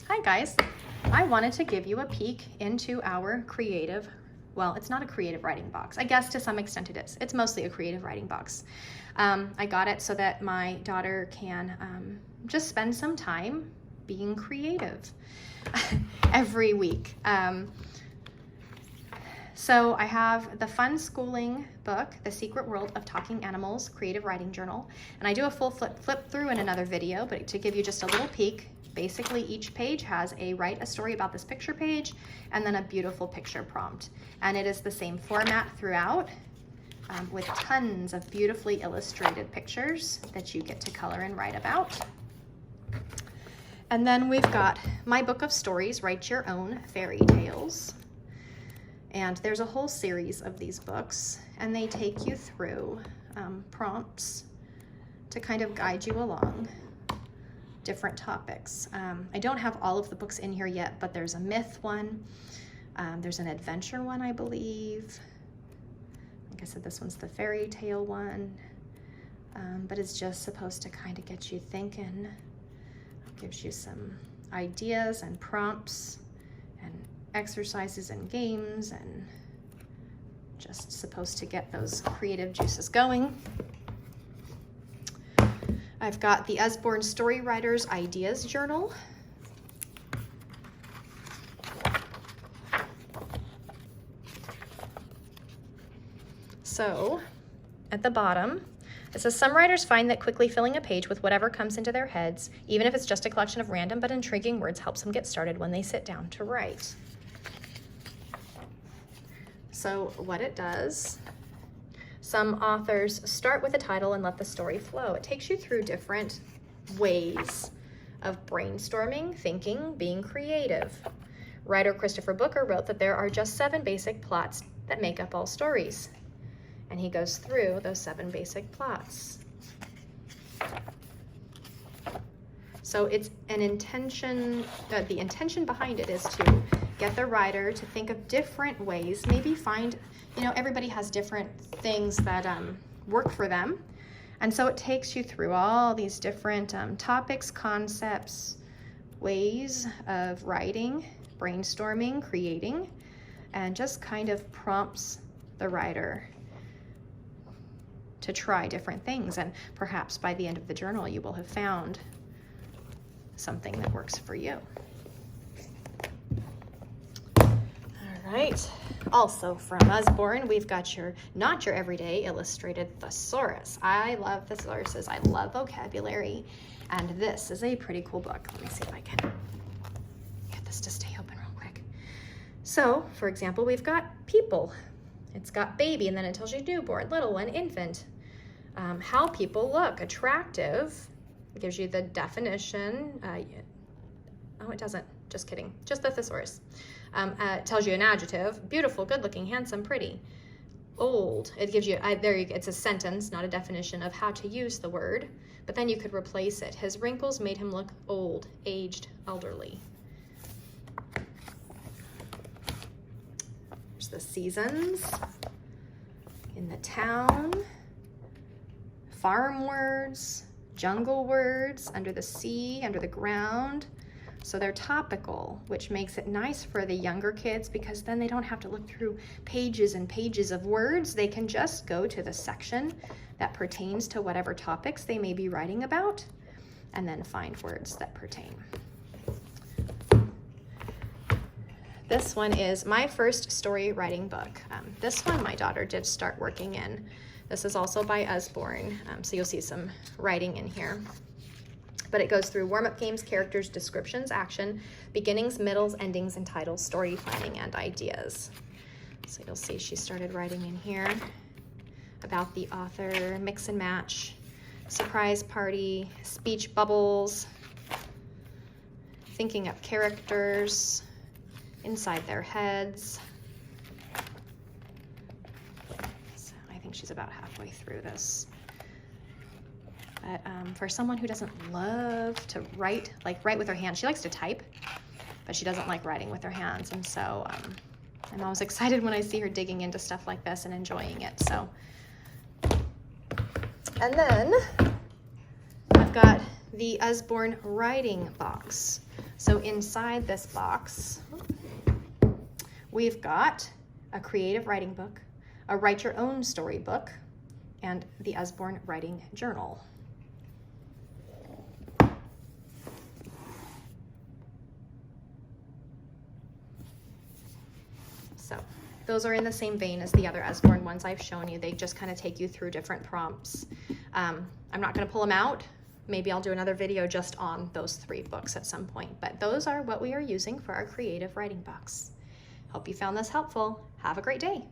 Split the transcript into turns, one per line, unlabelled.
Hi guys, I wanted to give you a peek into our creative, well, it's not a creative writing box. I guess to some extent it is. It's mostly a creative writing box. I got it so that my daughter can just spend some time being creative every week. So I have the Fun Schooling book, The Secret World of Talking Animals Creative Writing Journal. And I do a full flip through in another video, but to give you just a little peek, basically each page has a write a story about this picture page and then a beautiful picture prompt. And it is the same format throughout with tons of beautifully illustrated pictures that you get to color and write about. And then we've got my book of stories, Write Your Own Fairy Tales. And there's a whole series of these books, and they take you through prompts to kind of guide you along different topics. I don't have all of the books in here yet, but there's a myth one. There's an adventure one, I believe. Like I said, this one's the fairy tale one, but it's just supposed to kind of get you thinking. It gives you some ideas and prompts and exercises and games, and just supposed to get those creative juices going. I've got the Usborne Story Writers Ideas Journal. So at the bottom, it says, some writers find that quickly filling a page with whatever comes into their heads, even if it's just a collection of random but intriguing words, helps them get started when they sit down to write. So what it does, some authors start with a title and let the story flow. It takes you through different ways of brainstorming, thinking, being creative. Writer Christopher Booker wrote that there are just 7 basic plots that make up all stories. And he goes through those 7 basic plots. So it's an intention, the intention behind it is to get the writer to think of different ways, maybe find, everybody has different things that work for them. And so it takes you through all these different topics, concepts, ways of writing, brainstorming, creating, and just kind of prompts the writer to try different things. And perhaps by the end of the journal, you will have found something that works for you. All right. Also from Usborne, we've got not your everyday illustrated thesaurus. I love thesauruses. I love vocabulary. And this is a pretty cool book. Let me see if I can get this to stay open real quick. So, for example, we've got people. It's got baby, and then it tells you newborn, little one, infant. How people look, attractive. It gives you the definition. Oh, it doesn't. Just kidding. Just the thesaurus. It tells you an adjective: beautiful, good-looking, handsome, pretty. Old. It gives you it's a sentence, not a definition of how to use the word. But then you could replace it. His wrinkles made him look old, aged, elderly. There's the seasons. In the town. Farm words. Jungle words. Under the sea. Under the ground. So they're topical, which makes it nice for the younger kids because then they don't have to look through pages and pages of words. They can just go to the section that pertains to whatever topics they may be writing about and then find words that pertain. This one is my first story writing book. This one my daughter did start working in. This is also by Usborne, so you'll see some writing in here. But it goes through warm-up games, characters, descriptions, action, beginnings, middles, endings, and titles, story planning, and ideas. So you'll see she started writing in here about the author, mix and match, surprise party, speech bubbles, thinking up characters, inside their heads. So I think she's about halfway through this. But for someone who doesn't love to write with her hands, she likes to type, but she doesn't like writing with her hands. And so I'm always excited when I see her digging into stuff like this and enjoying it. So, and then I've got the Usborne writing box. So inside this box, we've got a creative writing book, a write your own story book, and the Usborne writing journal. So those are in the same vein as the other Usborne ones I've shown you. They just kind of take you through different prompts. I'm not going to pull them out. Maybe I'll do another video just on those 3 books at some point, but those are what we are using for our creative writing box. Hope you found this helpful. Have a great day.